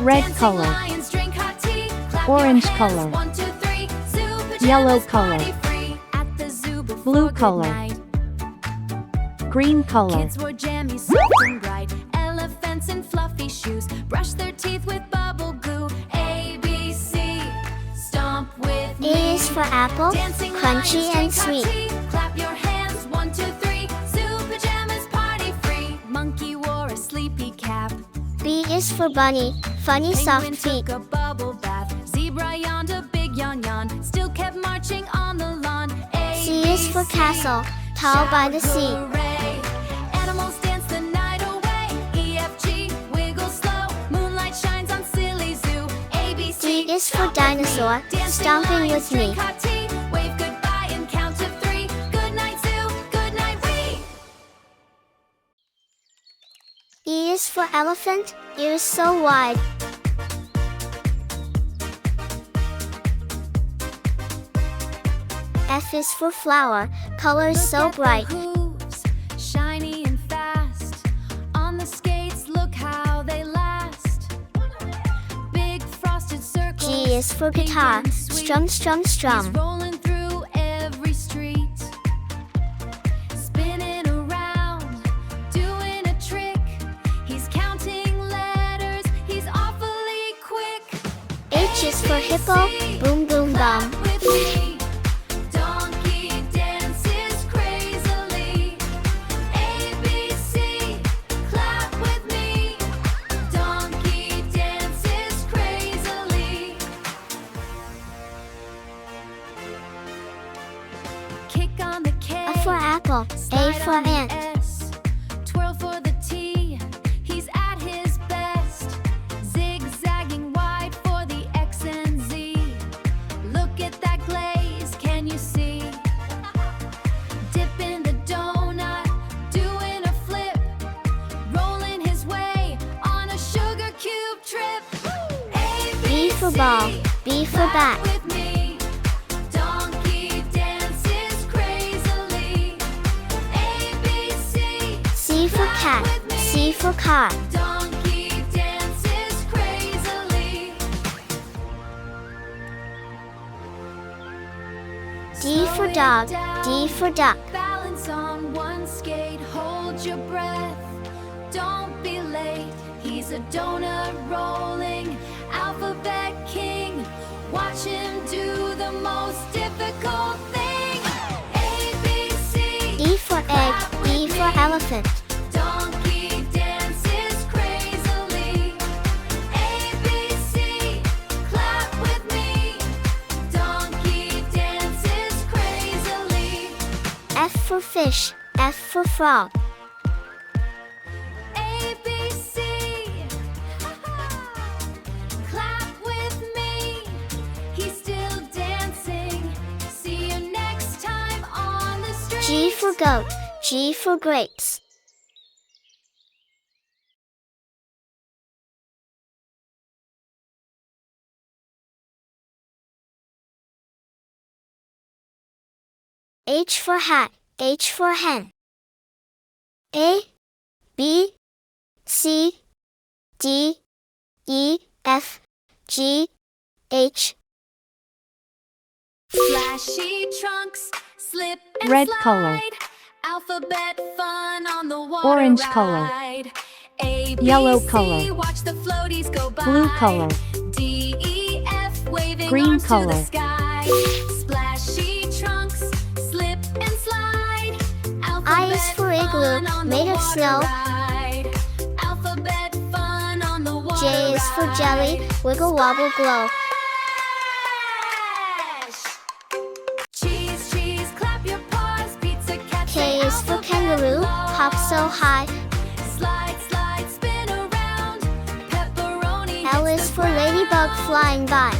Red color. Orange color. Yellow color. Blue color. Green color. Kids wore jammies, soft and bright. Elephants in fluffy shoes. Brush their teeth with bubble glue. A, B, C. Stomp with me. A is for apple, Dancing crunchy lions, and drink hot sweet. tea. Clap your hands, 1, 2, 3. Zoo pajamas, party free. Monkey wore a sleepy cap. B is for bunny, funny soft Penguin feet. took a bubble bath. Zebra yawned a big yawn yawn. Still kept marching on the lawn. A, C is for B, C. castle, tall by the Shout sea. hooray. Animals dance the night away. E, F, G, wiggle slow. Moonlight shines on silly zoo. A, B, C. D is for stomp with dinosaur, me. Dancing stomping lions, with me. drink hot tea. Wave goodbye and count to 3. Good night zoo, good night we. E is for elephant, ears so wide. F is for flower, colors Look so at the bright. hooves, shiny and fast. On the skates, look how they last. Big frosted circles. G is for pink guitar, and sweet. strum strum He's strum. rolling through every street, spinning around, doing a trick. He's counting letters. He's awfully quick. H is for hippo, boom boom bum. Clap with me. Donkey dances crazily. A, B, C. Clap with me. Donkey dances crazily. Kick on the K. A for apple, A Slide for on the ant. S. Twirl for the T. He's at his best. Zigzagging wide for the X and Z. Look at that glaze, can you see? Dip in the donut, doing a flip. Rolling his way on a sugar cube trip. A, B for ball, B for bat. with me. Donkey dances crazily. A, B, C. C for cat, C for car. Donkey dances crazily. D for dog, D for duck. Balance on one skate, hold your breath. Don't be late, he's a donut rolling alphabet king. Watch him do the most difficult thing. A, B, C. E for egg, E for elephant. Donkey dances crazily. A, B, C. Clap with me. Donkey dances crazily. F for fish, F for frog. A, B, C. Clap with me. He's still dancing. See you next time on the street. G for goat, G for grapes. H for hat, H for hen. A, B, C, D, E, F, G, H. Flashy trunks, slip and Red slide. color. Alphabet fun on the water Orange ride. color. A, B, Yellow C, color. watch the floaties go by. Blue color. D, E, F, waving Green arms to color. the sky. Splashy trunks, slip and slide. I is for igloo, fun on the made of water snow. ride. Alphabet fun on the water J is for jelly, ride. wiggle wobble glow. Cheese, cheese, clap your paws. Pizza cat, K say is for alphabet kangaroo, applause. hop so high. Slide, slide, spin around. Pepperoni L hits is the for ladybug ground. flying by.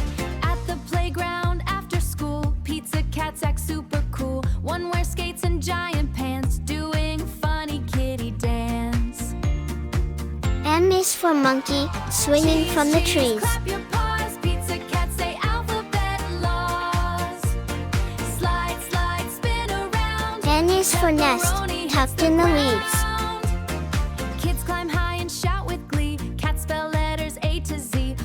At the playground after school, pizza cats act super cool. One wears skates and giant pants, doing funny kitty dance. M is for monkey, swinging from the Cheese, trees. clap your paws. Pizza cats say alphabet laws. Slide, slide, spin around. N is for nest, Pepperoni hits tucked the in the leaves. ground. Kids climb high and shout with glee. Cats spell letters A to Z.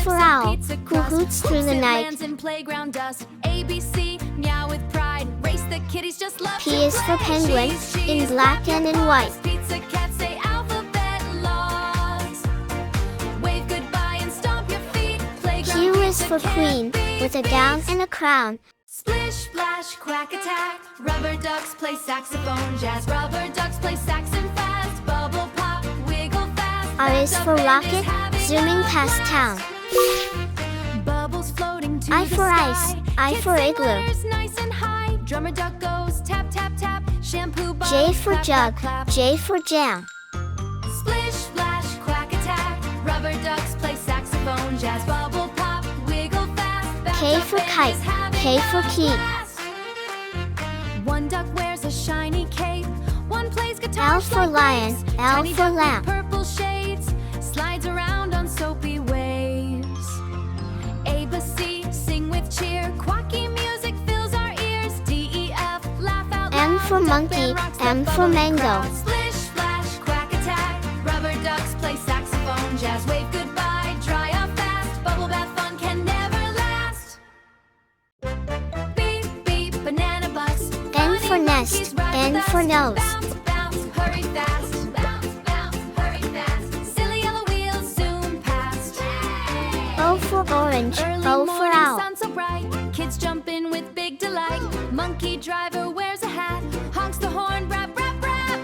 for owl, who hoots through the night. In playground dust. ABC, meow with pride. Race the kitties just love P to is for play. penguin, Cheese, in cheese, black and in white. Pizza cat say alphabet laws. Wave goodbye and stomp your feet. Playground Q is pizza for can't queen, be with a beat. gown and a crown. Splish, splash, quack, attack. Rubber ducks play saxophone jazz. Rubber ducks play saxon fast. Bubble pop, wiggle fast. R is for rocket, zooming past town. Bubbles floating to I the for sky. ice, I Kids for sing igloo. letters nice and high. Drummer duck goes tap, tap, tap. Shampoo bubbles, J for clap, jug, clap, clap. J for jam. Splish, splash, quack, attack. Rubber ducks play saxophone jazz. Bubble pop, wiggle fast. Bounce K up for and kite, is having K for a key. blast. One duck wears a shiny cape. One plays guitar. L for lion, L Tiny for duck with lamp. purple shades slides around on soapy waves. A, B, C, sing with cheer. Quacky music fills our ears. D, E, F, laugh out loud. M for Duck monkey, band rocks the M for bubbly mango. crowd. Splish, splash, quack, attack. Rubber ducks play saxophone jazz. Wave goodbye, dry up fast. Bubble bath fun can never last. Beep, beep, banana bus. N for Bunny nest, monkeys ride N with for us. nose. Bounce, bounce, hurry fast. Bounce, bounce, hurry fast. Silly yellow wheels zoom past. O for orange, Early O for morning owl. sun so bright. Kids jump in with big delight. Monkey driver wears a hat. Honks the horn, rap, rap, rap.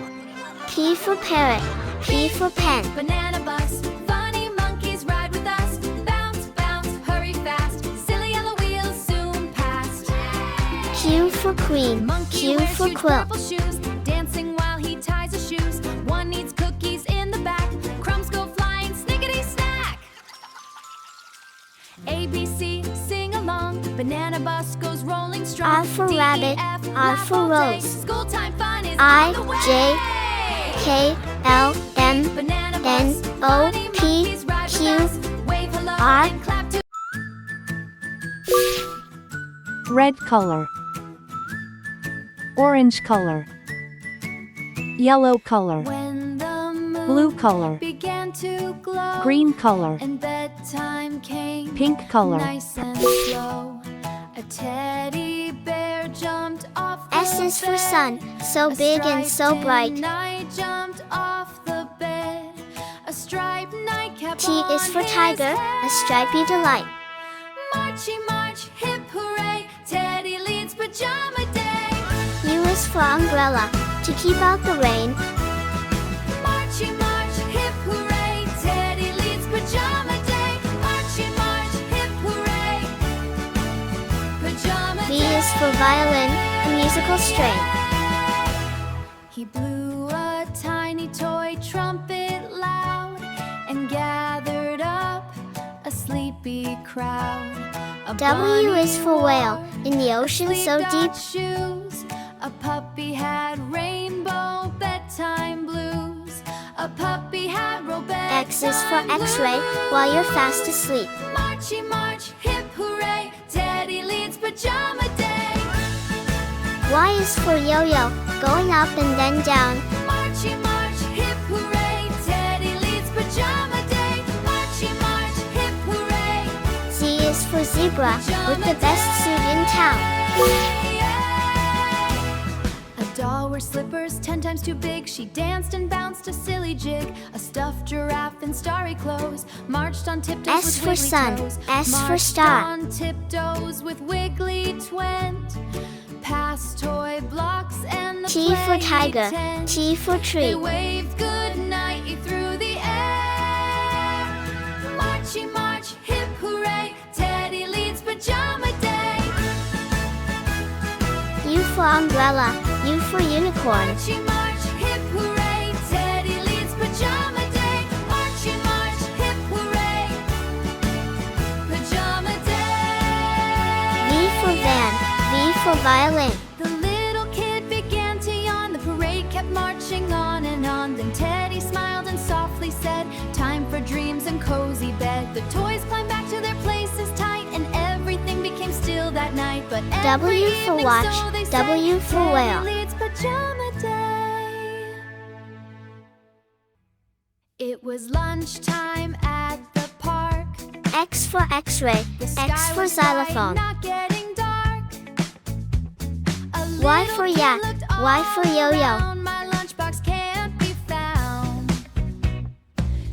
P for parrot, P for pen. Banana bus. Funny monkeys ride with us. Bounce, bounce, hurry fast. Silly yellow wheels zoom past. Q for queen, Monkey Q wears for huge quilt. purple shoes, dancing while he ties his shoes. One needs cookies in the back. Crumbs go flying, snickety snack. A, B, C, sing along. Banana bus goes rolling strong. R for D, E, rabbit, F, R laugh for all day. rose. School time fun is I, on the way. J, K, L, M, Banana N, bus. O, Funny P, monkeys ride with Q, us. Wave hello R. and clap to Red color. Orange color. Yellow color. when the moon Blue color. began to glow. Green color. And bedtime came. Pink color. Nice and slow. A teddy bear jumped off the S is for bed. sun, so A big and so striped bright. knight jumped off the bed. A striped nightcap T is on for his tiger, head. a stripy delight. Marchy march, hip hooray. Teddy leads pajama day. U is for umbrella, to keep out the rain. Marchy march, hip hooray. Teddy leads pajama day. Marchy march, hip hooray. Pajama V day. is for violin, a musical string. He blew a tiny toy trumpet loud and gathered up a sleepy crowd. A W bunny is for whale, wore in the ocean so sleep-dot deep. shoes. A puppy had rainbow bedtime blues. A puppy had roll bedtime X is for X-ray, blues. while you're fast asleep. Marchy march, hip hooray. Teddy leads pajama day. Y is for yo-yo, going up and then down. Marchy march, hip hooray. Teddy leads pajama day. Marchy march, hip hooray. Z is for zebra, with the best suit in town. A doll wore slippers 10 times too big. She danced and bounced a silly jig. A stuffed giraffe in starry clothes marched on tiptoes S with for wiggly sun, toes. S for Marched star. on tiptoes with wiggly twent. Past toy blocks and the T for play tiger, tent. T for They tree. waved good night through the air. Marchy march, hip hooray. Teddy leads pajama day. U for umbrella, U for unicorn. Marchy march, hip hooray. Teddy leads pajama day. Marchy march, hip hooray. Pajama day. V for van, V for violin. The little kid began to yawn. The parade kept marching on and on. Then Teddy smiled and softly said, time for dreams and cozy bed. The toys climbed back to their places tight, and everything became still that night. But every W for evening, watch, so they W said, for whale. Teddy leads pajama day. It was lunchtime at the park. X for X-ray, The X sky for was bright, xylophone. not getting dark. A Y little for kid yak, looked Y for all yo-yo. around. My lunchbox can't be found.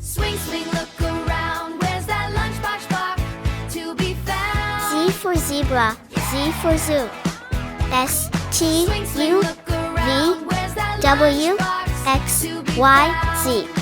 Swing, swing, look around. Where's that lunchbox box to be found? Z for zebra, Z for zoo. S, T, Swing, swing, U, look around. V, Where's that W, lunchbox X, to be Y, found? Z.